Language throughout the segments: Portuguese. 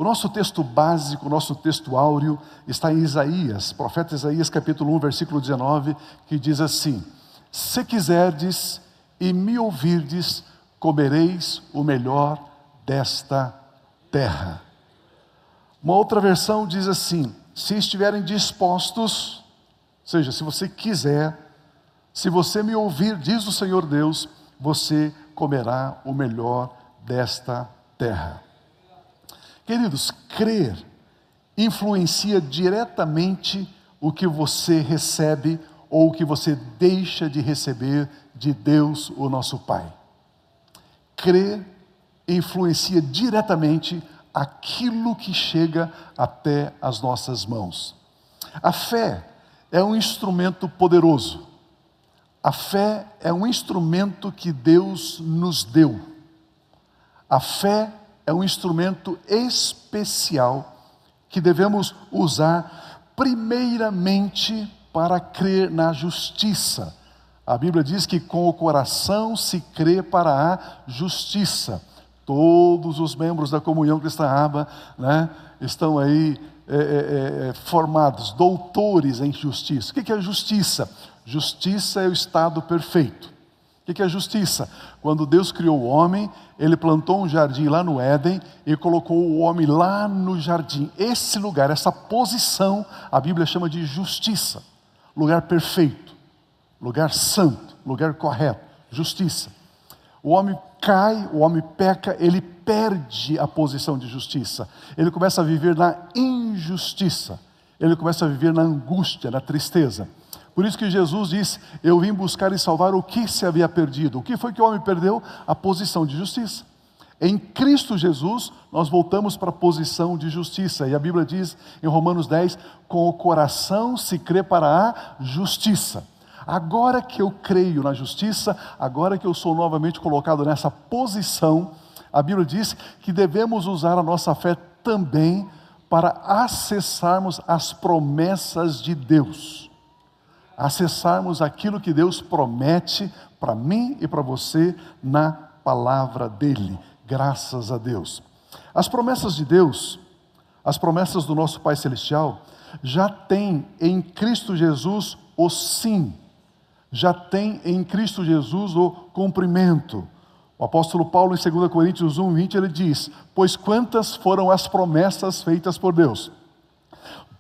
O nosso texto básico, o nosso texto áureo, está em Isaías, profeta Isaías capítulo 1, versículo 19, que diz assim: se quiserdes e me ouvirdes, comereis o melhor desta terra. Uma outra versão diz assim: se estiverem dispostos, ou seja, se você quiser, se você me ouvir, diz o Senhor Deus, você comerá o melhor desta terra. Queridos, crer influencia diretamente o que você recebe ou o que você deixa de receber de Deus, o nosso Pai. Crer influencia diretamente aquilo que chega até as nossas mãos. A fé é um instrumento poderoso. A fé é um instrumento que Deus nos deu. A fé é um instrumento especial que devemos usar primeiramente para crer na justiça. A Bíblia diz que com o coração se crê para a justiça. Todos os membros da comunhão cristã Aba, né, estão aí formados, doutores em justiça. O que é justiça? Justiça é o estado perfeito. O que é justiça? Quando Deus criou o homem, Ele plantou um jardim lá no Éden e colocou o homem lá no jardim. Esse lugar, essa posição, a Bíblia chama de justiça. Lugar perfeito, lugar santo, lugar correto, justiça. O homem cai, o homem peca, ele perde a posição de justiça. Ele começa a viver na injustiça. Ele começa a viver na angústia, na tristeza. Por isso que Jesus disse: eu vim buscar e salvar o que se havia perdido. O que foi que o homem perdeu? A posição de justiça. Em Cristo Jesus, nós voltamos para a posição de justiça. E a Bíblia diz em Romanos 10, com o coração se crê para a justiça. Agora que eu creio na justiça, agora que eu sou novamente colocado nessa posição, a Bíblia diz que devemos usar a nossa fé também para acessarmos as promessas de Deus. Acessarmos aquilo que Deus promete para mim e para você na palavra dEle. Graças a Deus. As promessas de Deus, as promessas do nosso Pai Celestial, já tem em Cristo Jesus o sim. Já tem em Cristo Jesus o cumprimento. O apóstolo Paulo, em 2 Coríntios 1, 20, ele diz: pois quantas foram as promessas feitas por Deus?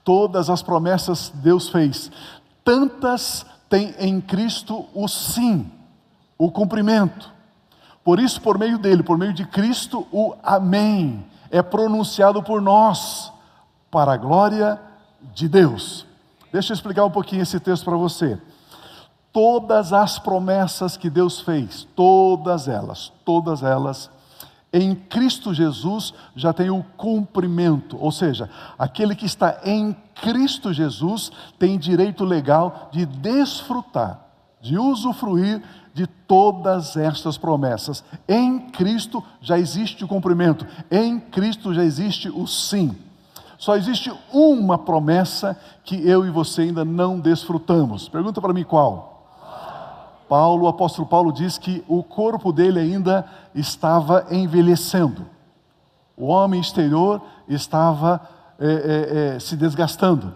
Todas as promessas Deus fez. Tantas tem em Cristo o sim, o cumprimento. Por isso, por meio dele, por meio de Cristo, o amém é pronunciado por nós, para a glória de Deus. Deixa eu explicar um pouquinho esse texto para você. Todas as promessas que Deus fez, todas elas, em Cristo Jesus já tem o cumprimento, ou seja, aquele que está em Cristo Jesus tem direito legal de desfrutar, de usufruir de todas estas promessas. Em Cristo já existe o cumprimento, em Cristo já existe o sim. Só existe uma promessa que eu e você ainda não desfrutamos. Pergunta para mim qual? O apóstolo Paulo diz que o corpo dele ainda estava envelhecendo. O homem exterior estava se desgastando.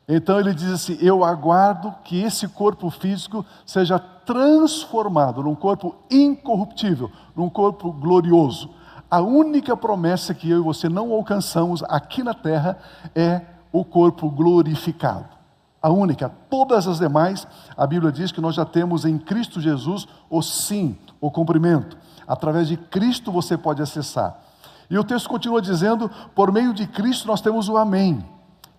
Então ele diz assim: eu aguardo que esse corpo físico seja transformado num corpo incorruptível, num corpo glorioso. A única promessa que eu e você não alcançamos aqui na terra é o corpo glorificado. A única. Todas as demais, a Bíblia diz que nós já temos em Cristo Jesus o sim, o cumprimento. Através de Cristo você pode acessar. E o texto continua dizendo: por meio de Cristo nós temos o amém.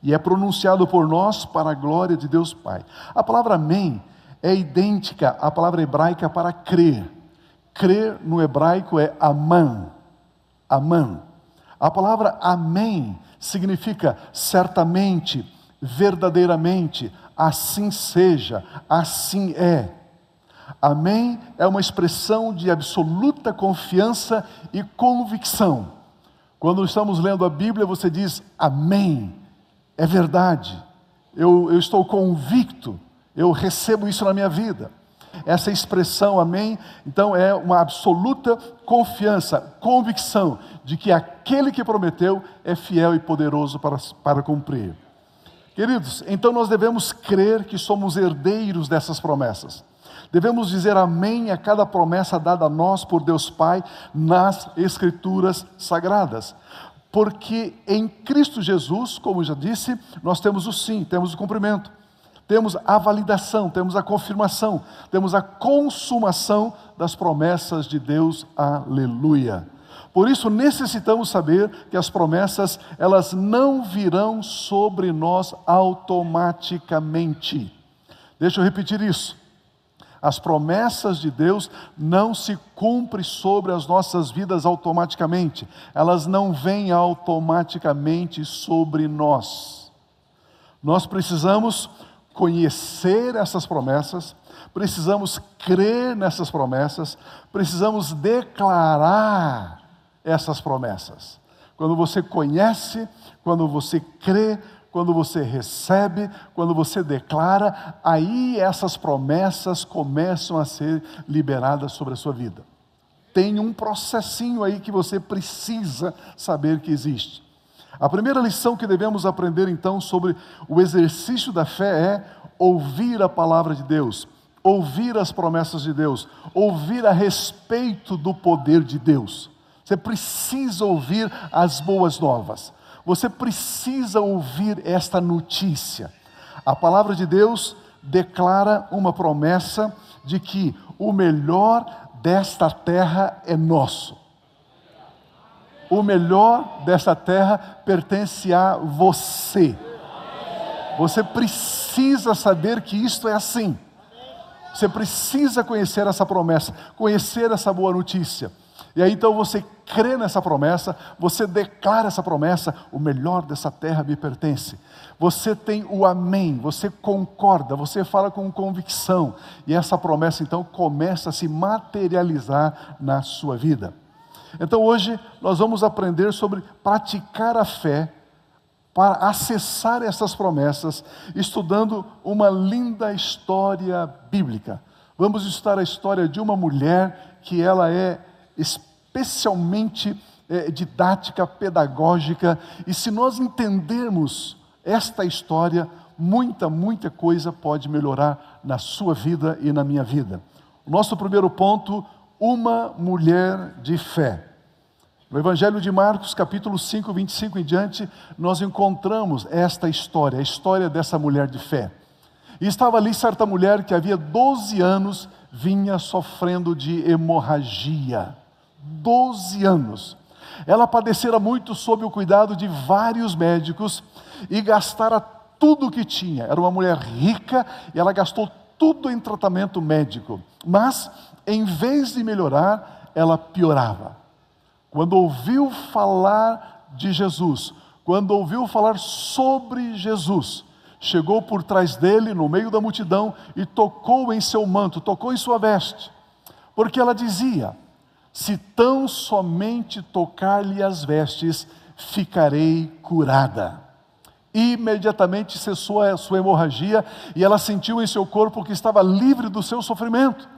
E é pronunciado por nós para a glória de Deus Pai. A palavra amém é idêntica à palavra hebraica para crer. Crer no hebraico é aman. Aman. A palavra amém significa certamente, verdadeiramente, assim seja, assim é. Amém é uma expressão de absoluta confiança e convicção. Quando estamos lendo a Bíblia, você diz amém, é verdade, eu estou convicto, eu recebo isso na minha vida. Essa expressão amém, então é uma absoluta confiança, convicção de que aquele que prometeu é fiel e poderoso para cumprir. Queridos, então nós devemos crer que somos herdeiros dessas promessas. Devemos dizer amém a cada promessa dada a nós por Deus Pai nas Escrituras Sagradas. Porque em Cristo Jesus, como já disse, nós temos o sim, temos o cumprimento, temos a validação, temos a confirmação, temos a consumação das promessas de Deus. Aleluia! Por isso necessitamos saber que as promessas, elas não virão sobre nós automaticamente. Deixa eu repetir isso. As promessas de Deus não se cumprem sobre as nossas vidas automaticamente. Elas não vêm automaticamente sobre nós. Nós precisamos conhecer essas promessas, precisamos crer nessas promessas, precisamos declarar essas promessas. Quando você conhece, quando você crê, quando você recebe, quando você declara, aí essas promessas começam a ser liberadas sobre a sua vida. Tem um processinho aí que você precisa saber que existe. A primeira lição que devemos aprender então sobre o exercício da fé é ouvir a palavra de Deus, ouvir as promessas de Deus, ouvir a respeito do poder de Deus. Você precisa ouvir as boas novas. Você precisa ouvir esta notícia. A palavra de Deus declara uma promessa de que o melhor desta terra é nosso. O melhor desta terra pertence a você. Você precisa saber que isto é assim. Você precisa conhecer essa promessa, conhecer essa boa notícia. E aí então você crê nessa promessa, você declara essa promessa, o melhor dessa terra me pertence. Você tem o amém, você concorda, você fala com convicção. E essa promessa então começa a se materializar na sua vida. Então hoje nós vamos aprender sobre praticar a fé para acessar essas promessas, estudando uma linda história bíblica. Vamos estudar a história de uma mulher que ela é especialmente didática, pedagógica, e se nós entendermos esta história, muita coisa pode melhorar na sua vida e na minha vida. O nosso primeiro ponto, uma mulher de fé. No Evangelho de Marcos, capítulo 5, 25 em diante, nós encontramos esta história, a história dessa mulher de fé. E estava ali certa mulher que havia 12 anos vinha sofrendo de hemorragia. 12 anos. Ela padecera muito sob o cuidado de vários médicos e gastara tudo o que tinha. Era uma mulher rica e ela gastou tudo em tratamento médico. Mas, em vez de melhorar, ela piorava. Quando ouviu falar de Jesus, quando ouviu falar sobre Jesus, chegou por trás dele, no meio da multidão, e tocou em seu manto, tocou em sua veste. Porque ela dizia: se tão somente tocar-lhe as vestes, ficarei curada. Imediatamente cessou a sua hemorragia e ela sentiu em seu corpo que estava livre do seu sofrimento.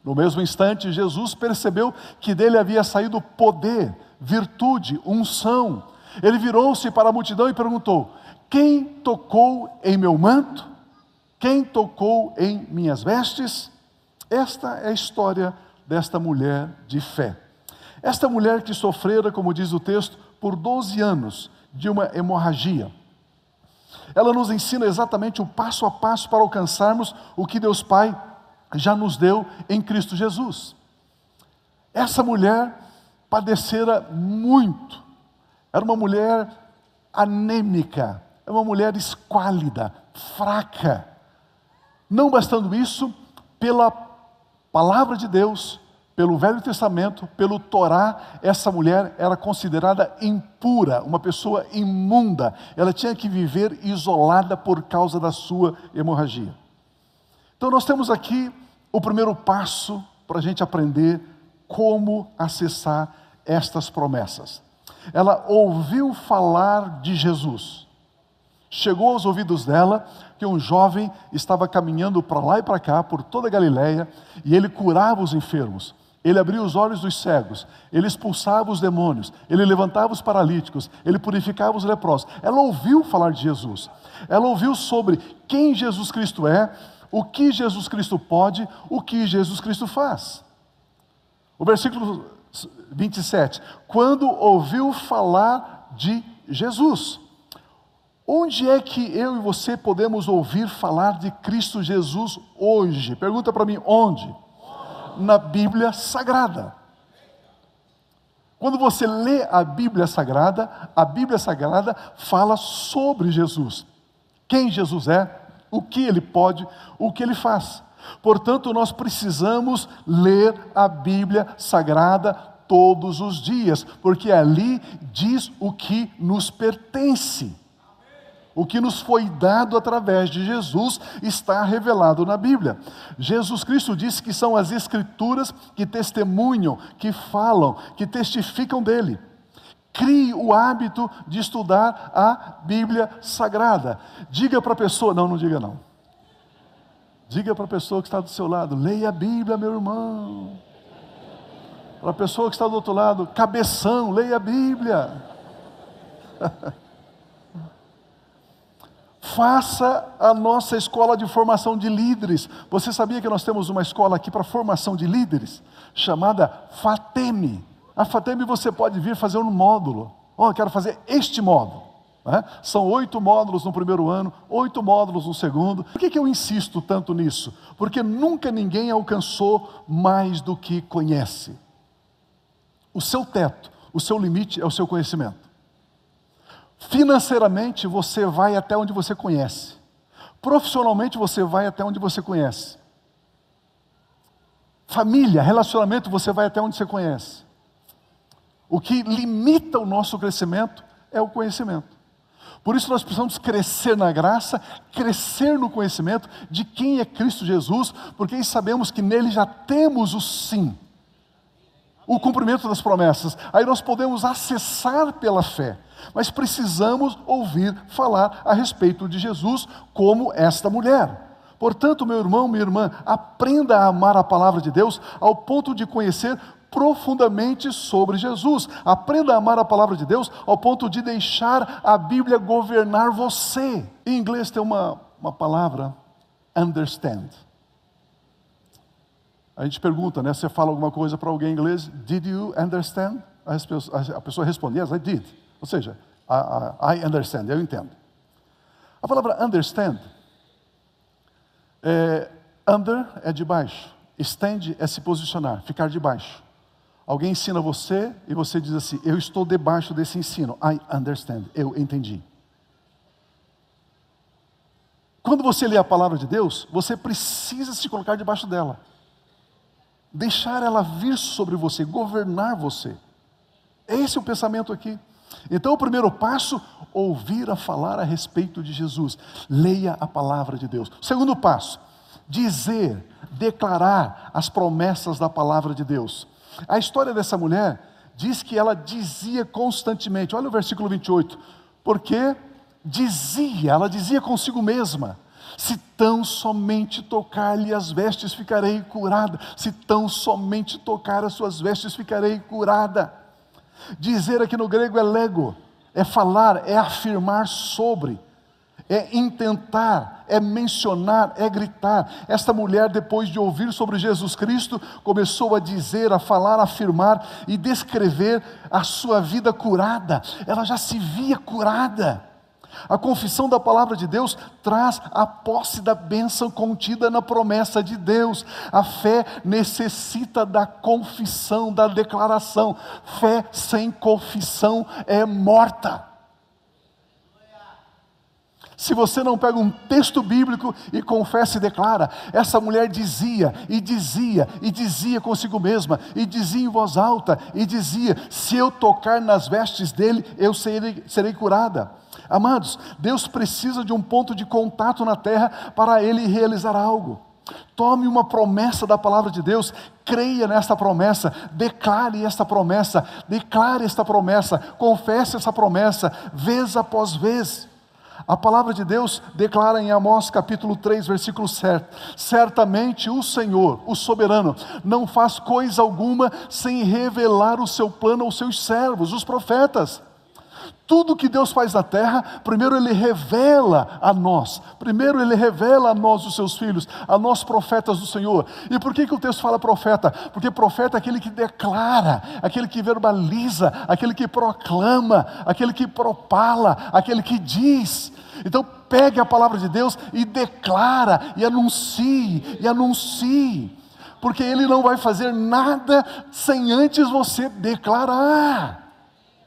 No mesmo instante, Jesus percebeu que dele havia saído poder, virtude, unção. Ele virou-se para a multidão e perguntou: quem tocou em meu manto? Quem tocou em minhas vestes? Esta é a história desta mulher de fé. Esta mulher que sofrera, como diz o texto, por 12 anos de uma hemorragia. Ela nos ensina exatamente o passo a passo para alcançarmos o que Deus Pai já nos deu em Cristo Jesus. Essa mulher padecera muito. Era uma mulher anêmica, era uma mulher esquálida, fraca. Não bastando isso, pela palavra de Deus, pelo Velho Testamento, pelo Torá, essa mulher era considerada impura, uma pessoa imunda. Ela tinha que viver isolada por causa da sua hemorragia. Então nós temos aqui o primeiro passo para a gente aprender como acessar estas promessas. Ela ouviu falar de Jesus. Chegou aos ouvidos dela que um jovem estava caminhando para lá e para cá, por toda a Galileia, e ele curava os enfermos, ele abria os olhos dos cegos, ele expulsava os demônios, ele levantava os paralíticos, ele purificava os leprosos. Ela ouviu falar de Jesus, ela ouviu sobre quem Jesus Cristo é, o que Jesus Cristo pode, o que Jesus Cristo faz. O versículo 27, quando ouviu falar de Jesus. Onde é que eu e você podemos ouvir falar de Cristo Jesus hoje? Pergunta para mim, onde? Na Bíblia Sagrada. Quando você lê a Bíblia Sagrada fala sobre Jesus. Quem Jesus é, o que Ele pode, o que Ele faz. Portanto, nós precisamos ler a Bíblia Sagrada todos os dias, porque ali diz o que nos pertence. O que nos foi dado através de Jesus está revelado na Bíblia. Jesus Cristo disse que são as Escrituras que testemunham, que falam, que testificam dele. Crie o hábito de estudar a Bíblia Sagrada. Diga para a pessoa, não diga não. Diga para a pessoa que está do seu lado, leia a Bíblia, meu irmão. Para a pessoa que está do outro lado, cabeção, leia a Bíblia. Faça a nossa escola de formação de líderes. Você sabia que nós temos uma escola aqui para formação de líderes? Chamada FATEM. A FATEM você pode vir fazer um módulo. Eu quero fazer este módulo. São 8 módulos no primeiro ano, 8 módulos no segundo. Por que eu insisto tanto nisso? Porque nunca ninguém alcançou mais do que conhece. O seu teto, o seu limite é o seu conhecimento. Financeiramente você vai até onde você conhece. Profissionalmente você vai até onde você conhece. Família, relacionamento, você vai até onde você conhece. O que limita o nosso crescimento é o conhecimento. Por isso nós precisamos crescer na graça, crescer no conhecimento de quem é Cristo Jesus, porque aí sabemos que nele já temos o sim, o cumprimento das promessas. Aí nós podemos acessar pela fé, mas precisamos ouvir falar a respeito de Jesus como esta mulher. Portanto, meu irmão, minha irmã, aprenda a amar a palavra de Deus ao ponto de conhecer profundamente sobre Jesus. Aprenda a amar a palavra de Deus ao ponto de deixar a Bíblia governar você. Em inglês tem uma palavra, understand. A gente pergunta, né? Você fala alguma coisa para alguém em inglês, did you understand? A pessoa responde, yes, I did. Ou seja, I understand, eu entendo. A palavra understand, under é de baixo, stand é se posicionar, ficar de baixo. Alguém ensina você e você diz assim, eu estou debaixo desse ensino. I understand, eu entendi. Quando você lê a palavra de Deus, você precisa se colocar debaixo dela. Deixar ela vir sobre você, governar você. Esse é o pensamento aqui. Então o primeiro passo, ouvir a falar a respeito de Jesus. Leia a palavra de Deus. O segundo passo, dizer, declarar as promessas da palavra de Deus. A história dessa mulher diz que ela dizia constantemente, olha o versículo 28, porque ela dizia consigo mesma, se tão somente tocar-lhe as vestes ficarei curada, se tão somente tocar as suas vestes ficarei curada. Dizer aqui no grego é lego, é falar, é afirmar sobre, é intentar, é mencionar, é gritar. Esta mulher, depois de ouvir sobre Jesus Cristo, começou a dizer, a falar, a afirmar e descrever a sua vida curada. Ela já se via curada. A confissão da palavra de Deus traz a posse da bênção contida na promessa de Deus. A fé necessita da confissão, da declaração. Fé sem confissão é morta. Se você não pega um texto bíblico e confessa e declara, essa mulher dizia, e dizia, e dizia consigo mesma, e dizia em voz alta, e dizia, se eu tocar nas vestes dele, eu serei curada. Amados, Deus precisa de um ponto de contato na terra para ele realizar algo. Tome uma promessa da palavra de Deus, creia nesta promessa, declare esta promessa, confesse essa promessa, vez após vez. A palavra de Deus declara em Amós capítulo 3, versículo 7: certamente o Senhor, o soberano, não faz coisa alguma sem revelar o seu plano aos seus servos, os profetas. Tudo que Deus faz na terra, primeiro Ele revela a nós. Primeiro Ele revela a nós, os seus filhos, a nós profetas do Senhor. E por que o texto fala profeta? Porque profeta é aquele que declara, aquele que verbaliza, aquele que proclama, aquele que propala, aquele que diz. Então pegue a palavra de Deus e declara, e anuncie. Porque Ele não vai fazer nada sem antes você declarar.